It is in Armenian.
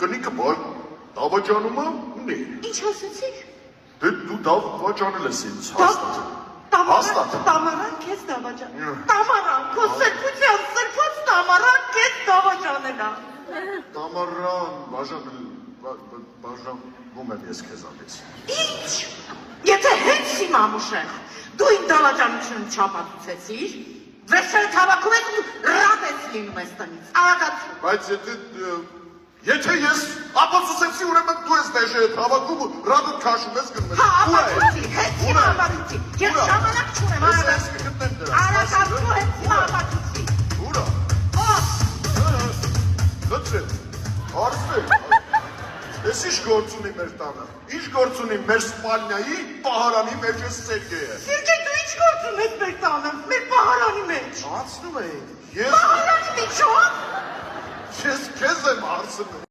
կնիկը դավաճանումը ունի։ Ինչ ասեցիք։ Դե դու դավաճանել ես ինձ հաստատ։ Հաստատ։ Տամարան քեզ դավաճան։ Տամարան, քո սրբության սրբոց Տամարան քեզ դավաճանելա։ Տամարան, բաժանվում եմ ես քեզանից։ Ինչ։ Եթե հենց հիմա մուշեղ դու իմ դավաճանությունը չապացուցեցիր, վերջերդ հավաքում ես ու ռադ ես լինում ես տնից, արագացու։ Բայց եթե ես ապացուցեցի, ուրեմն դու ես դեժը հետ հավաքում ու ռադդ քաշում ես գնում ես։ Հա, ապացուցի, հենց հիմա ապացուցի, ես ժամանակ չունեմ, արագացու հենց հիմա ապացուցի։ Ուրա։ Լծել, հարցել, ես ինչ գործ ունի մեր տանը, ինչ գործ ունի մեր սպալնյայի պահարանի մեջ ես Սերգեյը։ Սերգեյ, դու ինչ գործ ունես մեր տանը, մեր պահարանի մեջ։ Հարցնում էինք, Պահարանի մեջ, ո՞վ։ ես քեզ եմ հարցնում։